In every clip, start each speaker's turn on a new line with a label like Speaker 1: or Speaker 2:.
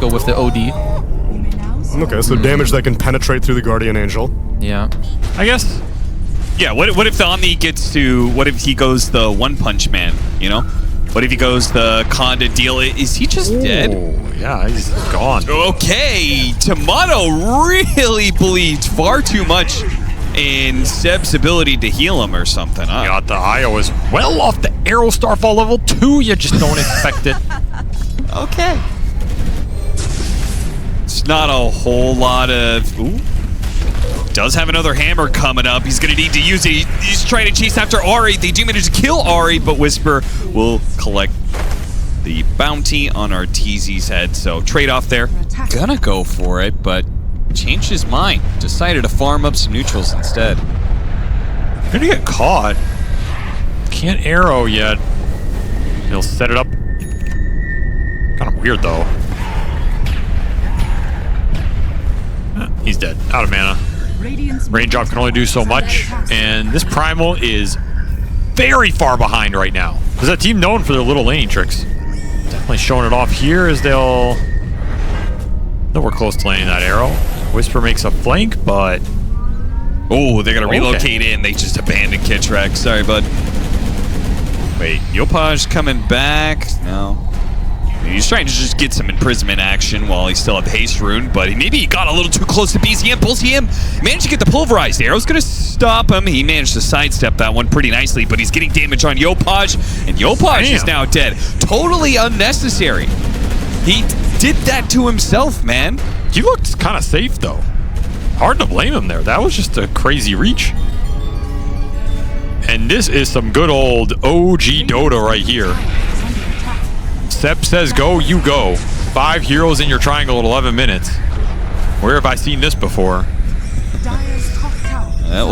Speaker 1: go with the OD.
Speaker 2: Okay, so damage that can penetrate through the Guardian Angel.
Speaker 1: Yeah.
Speaker 3: I guess.
Speaker 4: Yeah, what if the Omni gets to... What if he goes the One Punch Man, you know? What if he goes the Conda deal? Is he just dead?
Speaker 3: Yeah, he's gone.
Speaker 4: Okay, Tomato really believed far too much in Seb's ability to heal him or something. Huh?
Speaker 3: Got the IO as well off the Arrow Starfall level 2. You just don't expect it.
Speaker 4: Okay. It's not a whole lot of... Ooh. Does have another hammer coming up. He's going to need to use it. He's trying to chase after Ari. They do manage to kill Ari, but Whisper will collect the bounty on Arteezy's head. So trade-off there. Gonna go for it, but changed his mind. Decided to farm up some neutrals instead.
Speaker 3: Gonna get caught. Can't arrow yet. He'll set it up. Kind of weird, though. He's dead. Out of mana. Range drop can only do so much, and this Primal is very far behind right now. There's a team known for their little laning tricks. Definitely showing it off here as they'll we're close to landing that arrow. Whisper makes a flank, but...
Speaker 4: Oh, they're going to relocate in. They just abandoned Kitrek. Sorry, bud. Wait, Yopaj coming back? No. He's trying to just get some imprisonment action while he's still at the haste rune, but maybe he got a little too close to BZM. BZM managed to get the pulverized arrow's going to stop him. He managed to sidestep that one pretty nicely, but he's getting damage on Yopaj, and Yopaj is now dead. Totally unnecessary. He did that to himself, man.
Speaker 3: He looked kind of safe, though. Hard to blame him there. That was just a crazy reach. And this is some good old OG Dota right here. Seb says go, you go. 5 heroes in your triangle at 11 minutes. Where have I seen this before?
Speaker 4: That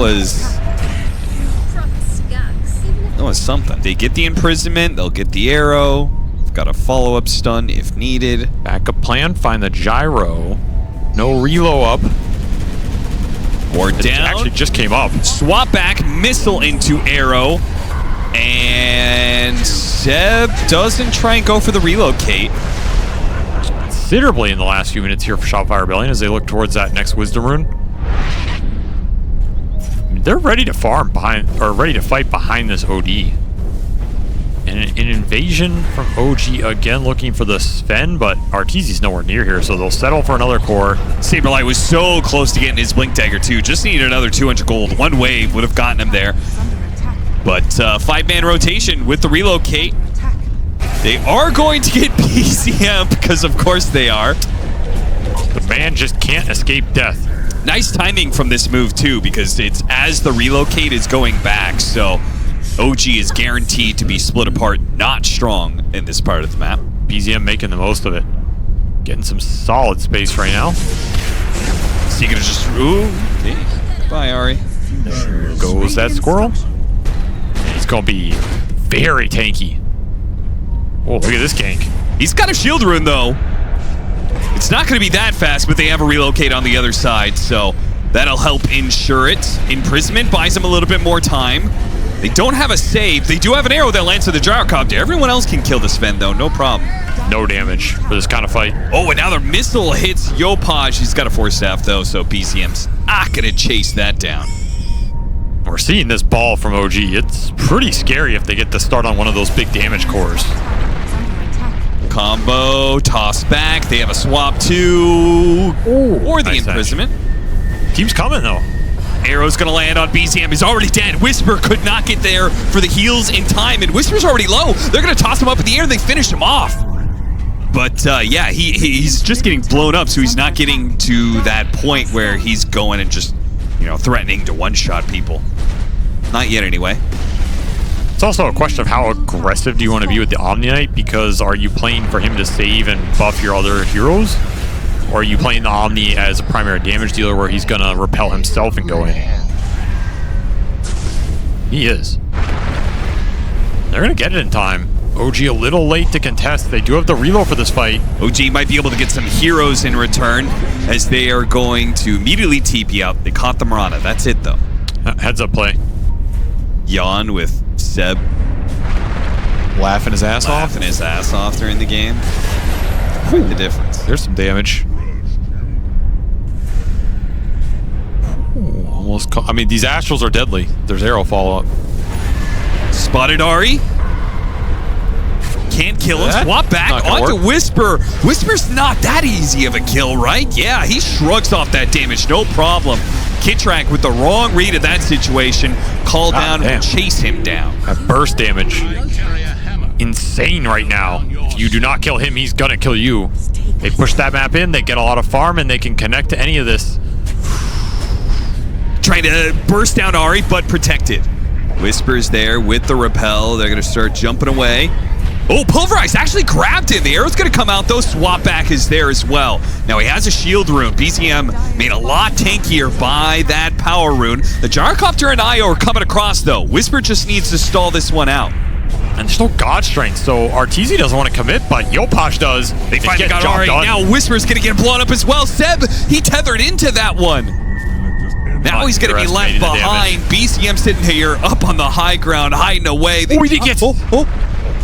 Speaker 4: was something. They get the imprisonment, they'll get the arrow. They've got a follow-up stun if needed.
Speaker 3: Backup plan, find the gyro. No relo up.
Speaker 4: Ward down.
Speaker 3: Actually just came up.
Speaker 4: Swap back, missile into arrow. And Seb doesn't try and go for the relocate.
Speaker 3: Considerably in the last few minutes here for Shopify Rebellion as they look towards that next Wisdom Rune. They're ready to farm behind, or ready to fight behind this OD. And an invasion from OG again looking for the Sven, but Arteezy's nowhere near here, so they'll settle for another core.
Speaker 4: Saberlight was so close to getting his Blink Dagger too. Just needed another 200 gold. One wave would have gotten him there. But 5-man rotation with the relocate. They are going to get BCM because of course they are.
Speaker 3: The man just can't escape death.
Speaker 4: Nice timing from this move too, because it's as the relocate is going back, so OG is guaranteed to be split apart, not strong in this part of the map.
Speaker 3: BZM making the most of it. Getting some solid space right now.
Speaker 4: Is he gonna just... Ooh, okay. Bye, Ari.
Speaker 3: There goes that squirrel. It's gonna be very tanky. Oh, look at this gank.
Speaker 4: He's got a shield rune, though. It's not going to be that fast, but they have a relocate on the other side, so that'll help ensure it. Imprisonment buys them a little bit more time. They don't have a save. They do have an arrow that lands to the gyrocopter. Everyone else can kill the Sven, though. No problem.
Speaker 3: No damage for this kind of fight.
Speaker 4: Oh, and now their missile hits Yopaj. He's got a Force Staff, though, so BCM's not going to chase that down.
Speaker 3: We're seeing this ball from OG. It's pretty scary if they get to start on one of those big damage cores.
Speaker 4: Combo, toss back. They have a swap too. Or the
Speaker 3: nice
Speaker 4: imprisonment.
Speaker 3: Edge. Team's coming, though.
Speaker 4: Arrow's going to land on BCM. He's already dead. Whisper could not get there for the heals in time, and Whisper's already low. They're going to toss him up in the air, and they finish him off. But, yeah, he's just getting blown up, so he's not getting to that point where he's going and just, you know, threatening to one-shot people. Not yet, anyway.
Speaker 3: It's also a question of how aggressive do you want to be with the Omni Knight, because are you playing for him to save and buff your other heroes? Or are you playing the Omni as a primary damage dealer where he's going to repel himself and go in? He is. They're going to get it in time. OG a little late to contest. They do have the reload for this fight.
Speaker 4: OG might be able to get some heroes in return as they are going to immediately TP out. They caught the Marana. That's it, though.
Speaker 3: Heads up play.
Speaker 4: Yawn with Seb
Speaker 1: laughing his ass off
Speaker 4: during the game. Quite the difference.
Speaker 3: There's some damage. Ooh, almost. I mean, these Astrals are deadly. There's arrow follow-up.
Speaker 4: Spotted Ari. Can't kill him. Swap back onto Whisper. Whisper's not that easy of a kill, right? Yeah, he shrugs off that damage. No problem. Kitrak with the wrong read of that situation. Call down and chase him down.
Speaker 3: That burst damage. Insane right now. If you do not kill him, he's gonna kill you. They push that map in, they get a lot of farm, and they can connect to any of this.
Speaker 4: Trying to burst down Ari, but protected. Whisper's there with the repel. They're gonna start jumping away. Oh, Pulverize actually grabbed him. The arrow's gonna come out though. Swap back is there as well. Now he has a shield rune. BZM made a lot tankier by that power rune. The Gyrocopter and Io are coming across though. Whisper just needs to stall this one out.
Speaker 3: And there's no God Strength, so Arteezy doesn't want to commit, but Yopash does.
Speaker 4: They finally got Ari. Now Whisper's gonna get blown up as well. Seb, he tethered into that one. Now he's gonna be left behind. BCM sitting here up on the high ground, hiding away.
Speaker 3: Oh, he did get...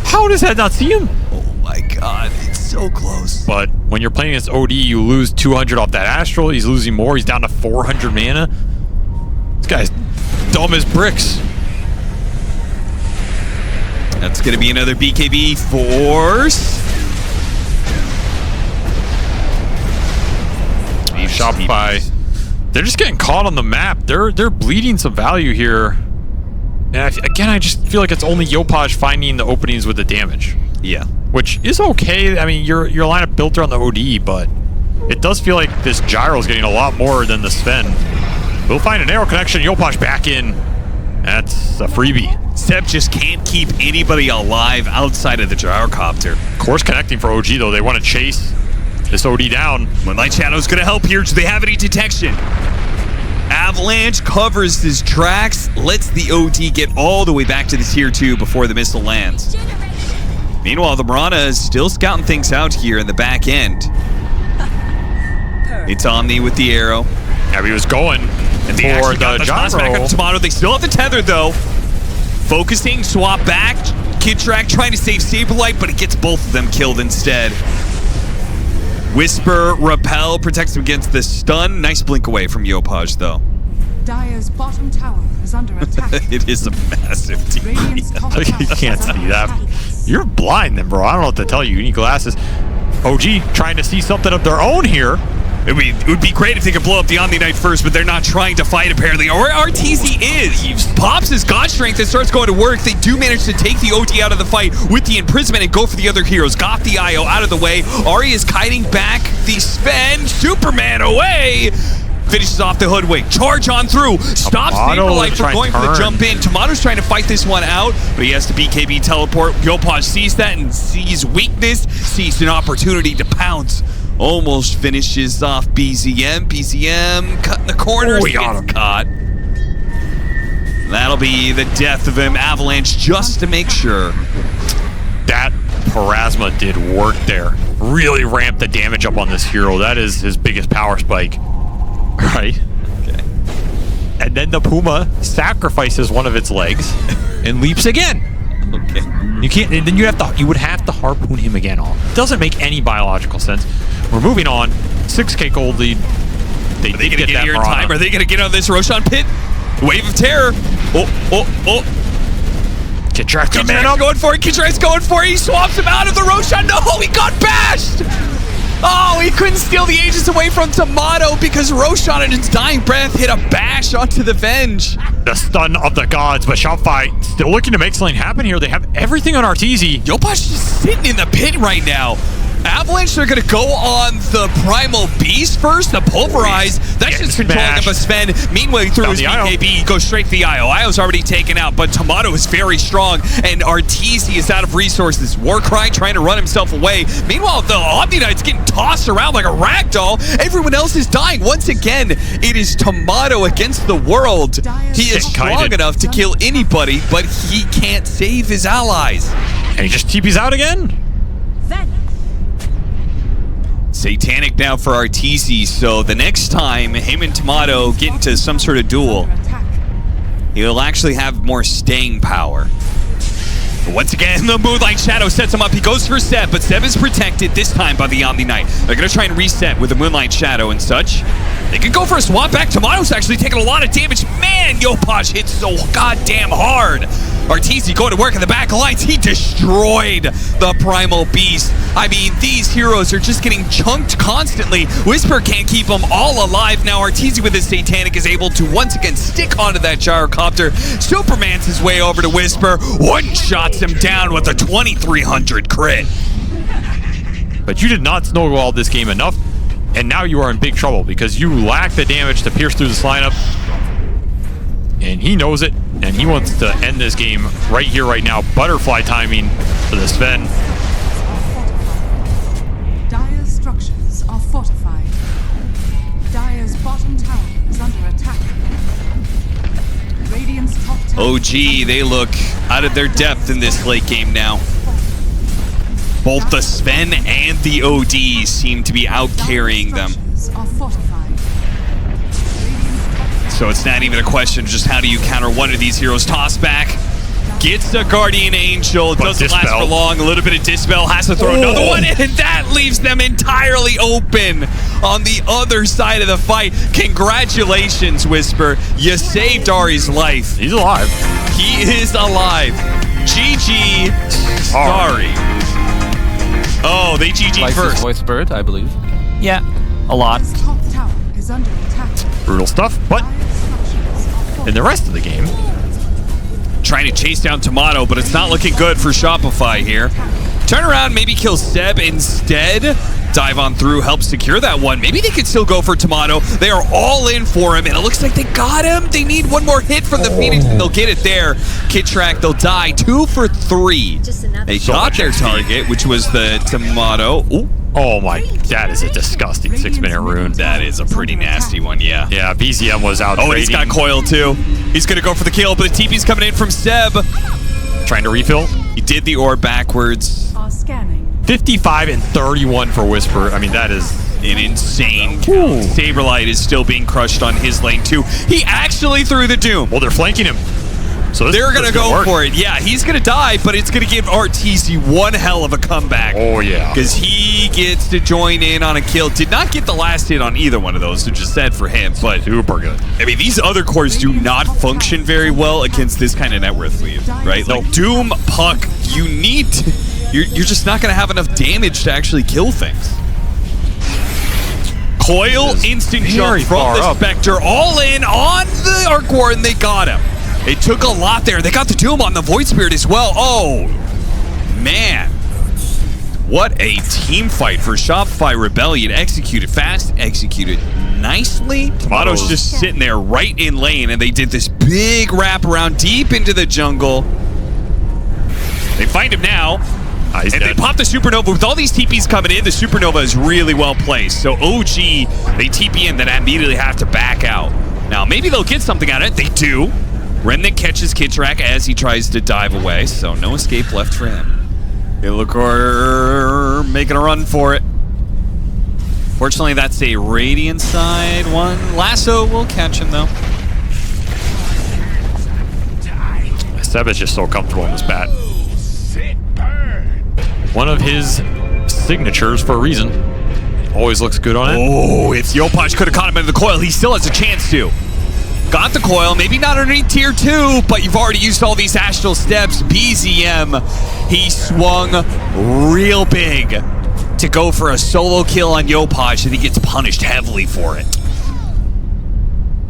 Speaker 3: How does that not see him?
Speaker 4: Oh my God, it's so close.
Speaker 3: But when you're playing against OD, you lose 200 off that Astral. He's losing more. He's down to 400 mana. This guy's dumb as bricks.
Speaker 4: That's going to be another BKB force.
Speaker 3: Shopify. They're just getting caught on the map. They're bleeding some value here. And again, I just feel like it's only Yopaj finding the openings with the damage.
Speaker 4: Yeah.
Speaker 3: Which is okay. I mean, your lineup built around the OD, but it does feel like this Gyro's getting a lot more than the Sven. We'll find an arrow connection. Yopaj back in. That's a freebie.
Speaker 4: Seb just can't keep anybody alive outside of the Gyrocopter.
Speaker 3: Course connecting for OG, though. They want to chase this OD down.
Speaker 4: Moonlight Shadow's going to help here. Do they have any detection? Avalanche covers his tracks, lets the OD get all the way back to the tier 2 before the missile lands. Meanwhile, the Mirana is still scouting things out here in the back end. It's Omni with the arrow.
Speaker 3: Yeah, he was going
Speaker 4: and
Speaker 3: for the gyro.
Speaker 4: Back on Tomato. They still have the tether, though. Focusing, swap back. Kitrak trying to save Saberlight, but it gets both of them killed instead. Whisper, repel, protects him against the stun. Nice blink away from Yopaj, though.
Speaker 1: Dire's bottom tower is under attack.
Speaker 4: It is a massive team.
Speaker 3: You can't see that. You're blind then, bro. I don't know what to tell you. You need glasses. OG trying to see something of their own here.
Speaker 4: It would be great if they could blow up the Omni Knight first, but they're not trying to fight, apparently. Or RTZ is. He pops his God Strength and starts going to work. They do manage to take the OD out of the fight with the imprisonment and go for the other heroes. Got the IO out of the way. Ari is kiting back the Sven. Superman away. Finishes off the hoodwink. Charge on through. Stops Saberlight from going for the jump in. Tomato's trying to fight this one out, but he has to BKB teleport. Yopaj sees that and sees weakness, sees an opportunity to pounce. Almost finishes off BZM. BZM cutting the corners.
Speaker 3: We got him.
Speaker 4: Caught. That'll be the death of him. Avalanche just to make sure.
Speaker 3: That Parasma did work there. Really ramped the damage up on this hero. That is his biggest power spike. Right? Okay. And then the Puma sacrifices one of its legs and leaps again.
Speaker 4: Okay.
Speaker 3: You can't. Then you would have to harpoon him again. Doesn't make any biological sense. We're moving on. 6K gold lead.
Speaker 4: Are they gonna get here in time? Are they gonna get out of this Roshan pit? Wave of terror. Oh.
Speaker 3: Kitrak's
Speaker 4: going for it. Kitrak's going for it. He swaps him out of the Roshan. No, he got bashed. Oh, he couldn't steal the Aegis away from Tomato because Roshan in his dying breath hit a bash onto the Venge.
Speaker 3: The stun of the gods, but Shopify still looking to make something happen here. They have everything on Arteezy.
Speaker 4: Yopaj just sitting in the pit right now. Avalanche, they're going to go on the Primal Beast first, the Pulverize. That's just controlling of a Sven. Meanwhile, he threw his BKB, he goes straight to the IO. IO's already taken out, but Tomato is very strong, and Arteezy is out of resources. Warcry trying to run himself away. Meanwhile, the Omni Knight's getting tossed around like a ragdoll. Everyone else is dying. Once again, it is Tomato against the world. He is strong enough to kill anybody, but he can't save his allies.
Speaker 3: And he just TP's out again.
Speaker 4: Satanic now for Arteezy, so the next time him and Tomato get into some sort of duel, he'll actually have more staying power. Once again, the Moonlight Shadow sets him up. He goes for Seb, but Seb is protected this time by the Omni Knight. They're going to try and reset with the Moonlight Shadow and such. They could go for a swap back. Tomato's actually taking a lot of damage. Man, Yopaj hits so goddamn hard. Arteezy going to work in the back lines. He destroyed the Primal Beast. I mean, these heroes are just getting chunked constantly. Whisper can't keep them all alive. Now Arteezy with his Satanic is able to once again stick onto that gyrocopter. Superman's his way over to Whisper. One-shots him down with a 2300 crit.
Speaker 3: But you did not snowball this game enough, and now you are in big trouble because you lack the damage to pierce through this lineup. And he knows it, and he wants to end this game right here, right now. Butterfly timing for the Sven.
Speaker 1: Dire's structures are fortified. Dire's bottom tower is under attack. Radiant's top tower.
Speaker 4: OG, they look out of their depth in this late game now. Both the Sven and the OD seem to be out-carrying them.
Speaker 1: Are fortified.
Speaker 4: So it's not even a question of just how do you counter one of these heroes. Toss back, gets the Guardian Angel, doesn't last for long. A little bit of Dispel, has to throw another one, and that leaves them entirely open on the other side of the fight. Congratulations, Whisper. You saved Ari's life.
Speaker 3: He's alive.
Speaker 4: He is alive. GG. Sorry. Oh, they GG first.
Speaker 5: Voice Bird, I believe. Yeah, a lot.
Speaker 1: His top tower is under attack.
Speaker 3: Brutal stuff, but in the rest of the game,
Speaker 4: Trying to chase down Tomato, but it's not looking good for Shopify here. Turn around, maybe kill Seb instead. Dive on through, help secure that one. Maybe they could still go for Tomato. They are all in for him, and it looks like they got him. They need one more hit from the Phoenix, and they'll get it there. Kittrack, they'll die 2 for 3. They got their target, which was the Tomato. Ooh.
Speaker 3: Oh my, that is a disgusting 6-minute rune.
Speaker 4: That is a pretty nasty one, yeah.
Speaker 3: Yeah, BZM was out.
Speaker 4: Oh, and he's got Coil too. He's gonna go for the kill, but the TP's coming in from Seb.
Speaker 3: Trying to refill.
Speaker 4: He did the orb backwards.
Speaker 1: Are scanning.
Speaker 3: 55 and 31 for Whisper. I mean, that is
Speaker 4: An insane count. Saberlight is still being crushed on his lane too. He actually threw the Doom.
Speaker 3: well, they're flanking him. So
Speaker 4: They're gonna go for it. Yeah, he's gonna die, but it's gonna give Arteezy one hell of a comeback.
Speaker 3: Oh yeah.
Speaker 4: Because he gets to join in on a kill. Did not get the last hit on either one of those, which is sad for him. But
Speaker 3: Super good.
Speaker 4: I mean, these other cores do not function very well against this kind of net worth lead, right? Like Doom, Puck, you need to, you're just not gonna have enough damage to actually kill things. Coil, instant jump from the Spectre, all in on the Arc War, and they got him. It took a lot there. They got the Doom on the Void Spirit as well. Oh, man. What a team fight for Shopify Rebellion. Executed fast, executed nicely. Tomato's just sitting there right in lane, and they did this big wrap around deep into the jungle. They find him now. And they pop the Supernova. With all these TPs coming in, the Supernova is really well placed. So OG, they TP in, then immediately have to back out. Now, maybe they'll get something out of it. They do. Remnant catches Kittrack as he tries to dive away, so no escape left for him. Illichor making a run for it. Fortunately, that's a Radiant side one. Lasso will catch him, though.
Speaker 3: Seb is just so comfortable in this bat. One of his signatures for a reason. Always looks good on it.
Speaker 4: Oh, if Yopaj could have caught him in the coil, he still has a chance to. Got the coil, maybe not underneath tier 2, but you've already used all these astral steps. BZM, he swung real big to go for a solo kill on Yopaj, and he gets punished heavily for it.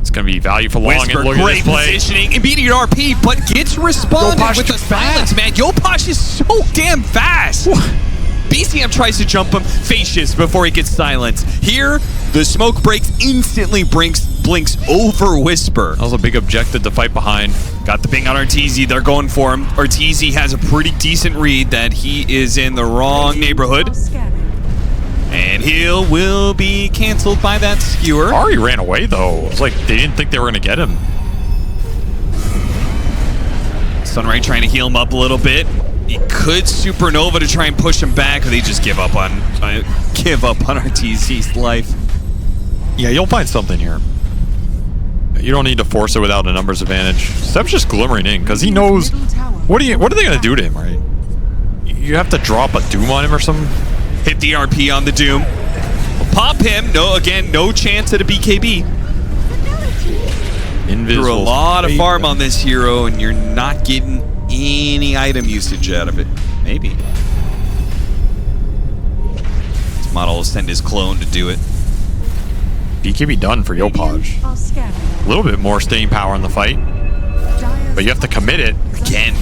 Speaker 3: It's going to be value for long.
Speaker 4: Whisper,
Speaker 3: and look
Speaker 4: great
Speaker 3: at this play.
Speaker 4: positioning, immediate RP, but gets responded
Speaker 3: Yopaj
Speaker 4: with the silence, man. Yopaj is so damn fast. BCM tries to jump him, facious before he gets silenced. Here, the smoke breaks, instantly blinks over Whisper.
Speaker 3: That was a big objective to fight behind.
Speaker 4: Got the ping on Arteezy, they're going for him. Arteezy has a pretty decent read that he is in the wrong neighborhood. And he will be canceled by that skewer.
Speaker 3: Ari ran away, though. It was like they didn't think they were going to get him.
Speaker 4: Sunray trying to heal him up a little bit. He could Supernova to try and push him back, or they just give up on Arteezy's life.
Speaker 3: Yeah, you'll find something here. You don't need to force it without a numbers advantage. Seb's just glimmering in because he knows. What are they gonna do to him, right? You have to drop a Doom on him or something.
Speaker 4: Hit the RP on the Doom. Pop him. No chance at a BKB.
Speaker 3: Invisible.
Speaker 4: Threw a lot of farm on this hero, and you're not getting any item usage out of it. Maybe. This model will send his clone to do it.
Speaker 3: BKB done for Yopaj. A little bit more staying power in the fight, but you have to commit it.
Speaker 4: Again,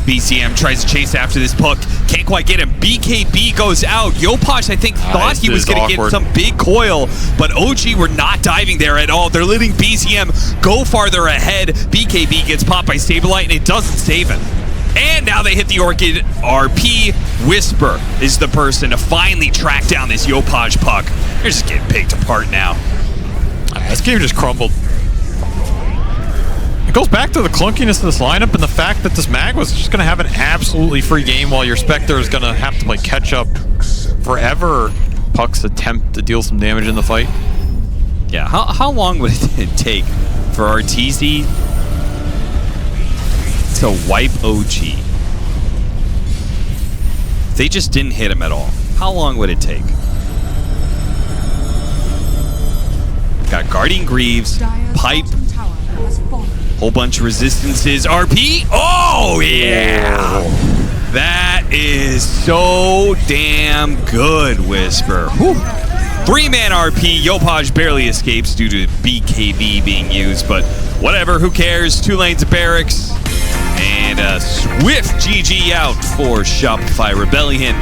Speaker 4: BCM tries to chase after this puck. Can't quite get him. BKB goes out. Yopaj, I think, thought he was going to get some big coil, but OG were not diving there at all. They're letting BCM go farther ahead. BKB gets popped by Saberlight, and it doesn't save him. And now they hit the Orchid RP. Whisper is the person to finally track down this Yopaj puck. They're just getting picked apart now.
Speaker 3: This game just crumbled. It goes back to the clunkiness of this lineup and the fact that this Mag was just going to have an absolutely free game while your Spectre is going to have to play catch up forever. Puck's attempt to deal some damage in the fight.
Speaker 4: Yeah, how long would it take for RTZ to wipe OG? They just didn't hit him at all. How long would it take? Got Guardian Greaves, Pipe, whole bunch of resistances. RP. Oh, yeah. That is so damn good, Whisper. Whew. 3-man RP. Yopaj barely escapes due to BKB being used, but whatever. Who cares? 2 lanes of barracks. And a swift GG out for Shopify Rebellion.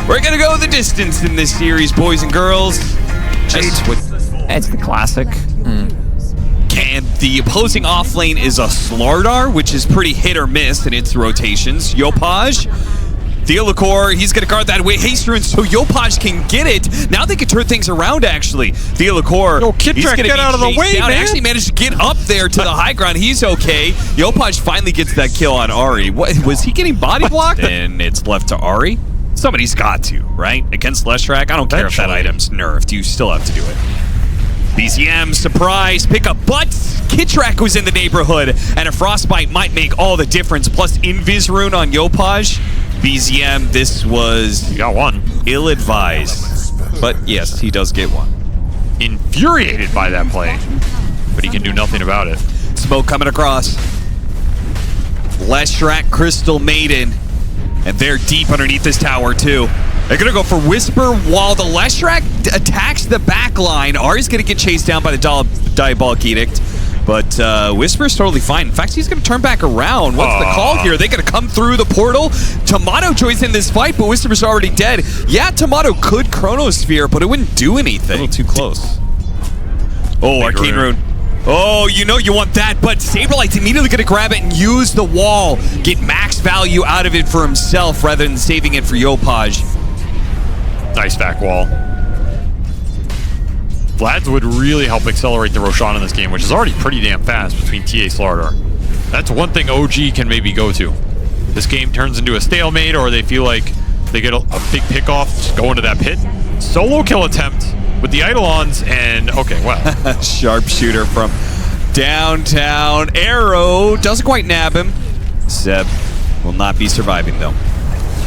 Speaker 4: We're going to go the distance in this series, boys and girls.
Speaker 5: It's the classic.
Speaker 4: And the opposing offlane is a Slardar, which is pretty hit or miss in its rotations. Yopaj, Theolacor, he's going to guard that way. Haste Rune, so Yopaj can get it. Now they can turn things around, actually. Theolacor,
Speaker 3: he's going to get out of the way, man.
Speaker 4: Actually managed to get up there to the high ground. He's okay. Yopaj finally gets that kill on Ari. What, was he getting body blocked? And it's left to Ari. Somebody's got to, right? Against Leshrac, I don't care if that item's nerfed. You still have to do it. BCM, surprise, pick up butts. Kitrak was in the neighborhood, and a Frostbite might make all the difference. Plus Invis Rune on Yopaj. BCM, this was
Speaker 3: got one.
Speaker 4: Ill-advised. But yes, he does get one.
Speaker 3: Infuriated by that play, but he can do nothing about it.
Speaker 4: Smoke coming across. Leshrac, Crystal Maiden, and they're deep underneath this tower too. They're going to go for Whisper while the Leshrac attacks the back line. Ari's going to get chased down by the Diabolic Edict, but Whisper's totally fine. In fact, he's going to turn back around. What's the call here? They're going to come through the portal. Tomato joins in this fight, but Whisper's already dead. Yeah, Tomato could Chronosphere, but it wouldn't do anything.
Speaker 3: A little too close.
Speaker 4: Oh, Arcane Rune. Oh, you know you want that, but Saberlight's immediately going to grab it and use the wall. Get max value out of it for himself rather than saving it for Yopaj.
Speaker 3: Nice back wall. Vlad's would really help accelerate the Roshan in this game, which is already pretty damn fast between TA Slardar. That's one thing OG can maybe go to. This game turns into a stalemate, or they feel like they get a big pick-off, just go into that pit. Solo kill attempt with the Eidolons, and okay, well.
Speaker 4: Sharpshooter from downtown. Arrow doesn't quite nab him. Seb will not be surviving, though.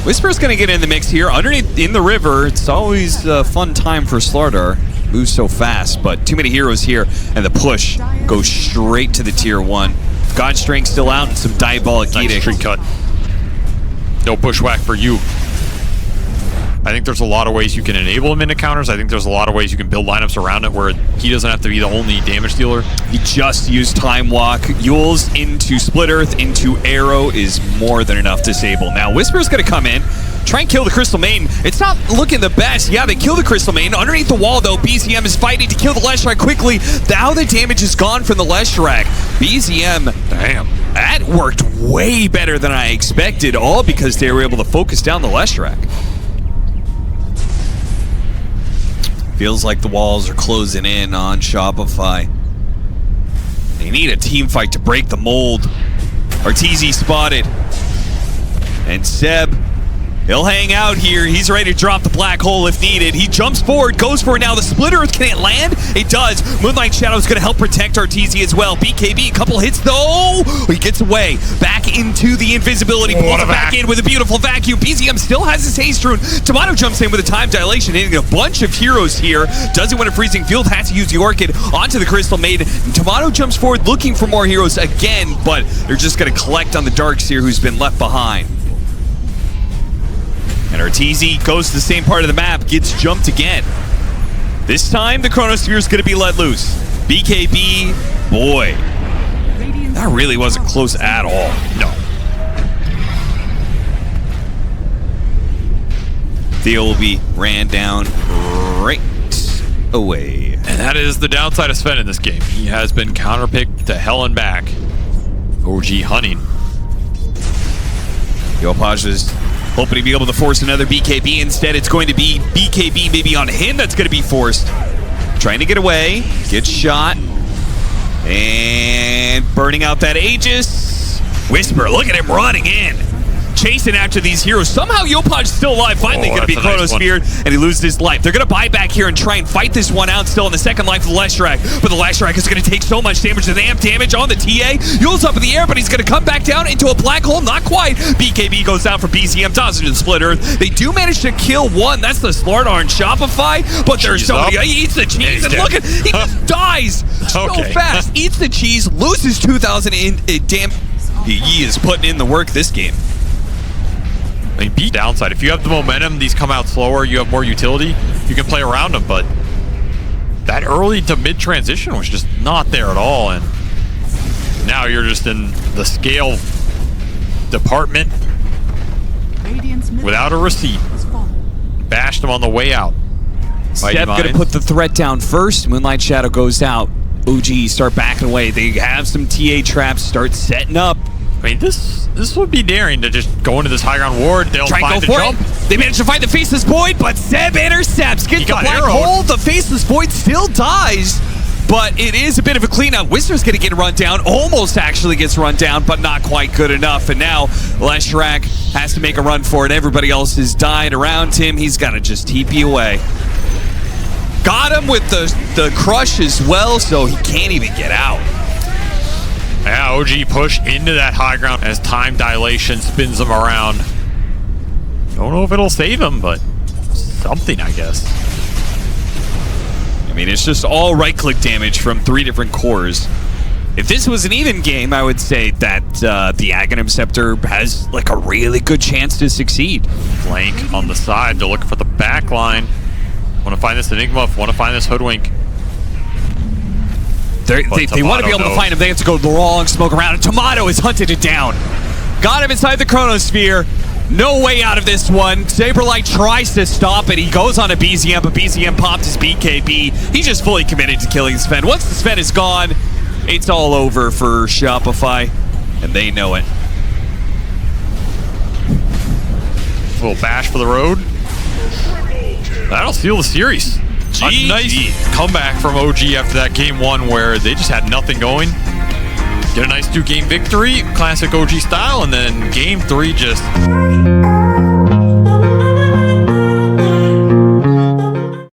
Speaker 4: Whisper's going to get in the mix here. Underneath in the river, it's always a fun time for Slardar. Moves so fast, but too many heroes here, and the push goes straight to the tier 1. God Strength still out, and some Diabolic Edict.
Speaker 3: Nice street cut. No bushwhack for you. I think there's a lot of ways you can enable him into counters. I think there's a lot of ways you can build lineups around it where he doesn't have to be the only damage dealer.
Speaker 4: He just used Time Walk. Yules into Split Earth, into Arrow is more than enough to disable. Now Whisper's going to come in, try and kill the Crystal Maiden. It's not looking the best. Yeah, they kill the Crystal Maiden. Underneath the wall, though, BZM is fighting to kill the Leshrac quickly. Now the damage is gone from the Leshrac. BZM,
Speaker 3: damn,
Speaker 4: that worked way better than I expected, all because they were able to focus down the Leshrac. Feels like the walls are closing in on Shopify. They need a team fight to break the mold. Arteezy spotted. And Seb He'll hang out here. He's ready to drop the black hole if needed. He jumps forward, goes for it now. The split earth, can it land? It does. Moonlight Shadow is going to help protect RTZ as well. BKB, a couple hits though. He gets away. Back into the invisibility. Pulls it back in with a beautiful vacuum. BZM still has his haste rune. Tomato jumps in with a time dilation, hitting a bunch of heroes here. Doesn't win a freezing field. Has to use the Orchid onto the Crystal Maiden. And Tomato jumps forward looking for more heroes again, but they're just going to collect on the Darkseer who's been left behind. And RTZ goes to the same part of the map, gets jumped again. This time, the Chronosphere is going to be let loose. BKB, boy, that really wasn't close at all.
Speaker 3: No.
Speaker 4: Theo will be ran down right away.
Speaker 3: And that is the downside of Sven in this game. He has been counterpicked to hell and back. OG hunting.
Speaker 4: Yopaj is hoping to be able to force another BKB. Instead, it's going to be BKB maybe on him that's going to be forced. Trying to get away. Gets shot. And burning out that Aegis. Whisper, look at him running in. Chasing after these heroes. Somehow Yopaj is still alive. Finally going to be Chronosphered, and he loses his life. They're going to buy back here and try and fight this one out still in the second life of the Leshrac. But the Leshrac is going to take so much damage. The amp damage on the TA. Yule's up in the air, but he's going to come back down into a black hole. Not quite. BKB goes down for BZM. Tosses into the split earth. They do manage to kill one. That's the Slardar and Shopify. But there's so many. He eats the cheese, and look at he just dies so fast. Eats the cheese, loses 2,000 in damn. He is putting in the work this game.
Speaker 3: I mean, beat downside. If you have the momentum, these come out slower, you have more utility, you can play around them, but that early to mid transition was just not there at all, and now you're just in the scale department without a receipt. Bashed them on the way out.
Speaker 4: Step gonna put the threat down first. Moonlight Shadow goes out. OG start backing away. They have some TA traps, start setting up.
Speaker 3: I mean, this would be daring to just go into this high ground ward. They'll find the jump.
Speaker 4: They managed to find the Faceless Void, but Zeb intercepts. Gets the black hole. The Faceless Void still dies, but it is a bit of a cleanup. Whistler's going to get run down. Almost actually gets run down, but not quite good enough. And now Leshrac has to make a run for it. Everybody else is dying around him. He's got to just TP away. Got him with the crush as well, so he can't even get out.
Speaker 3: Yeah, OG push into that high ground as time dilation spins him around. Don't know if it'll save him, but something, I guess.
Speaker 4: I mean, it's just all right-click damage from 3 different cores. If this was an even game, I would say that the Aghanim Scepter has like a really good chance to succeed.
Speaker 3: Flank on the side. They're looking for the back line. Want to find this Enigma, want to find this Hoodwink.
Speaker 4: They want to be able to find him. They have to go long, smoke around, and Tomato has hunted it down. Got him inside the Chronosphere. No way out of this one. Saberlight tries to stop it. He goes on a BZM, but BZM popped his BKB. He's just fully committed to killing Sven. Once the Sven is gone, it's all over for Shopify, and they know it.
Speaker 3: A little bash for the road. That'll seal the series. A nice comeback from OG after that game 1 where they just had nothing going. Get a nice 2-game victory, classic OG style, and then game 3 just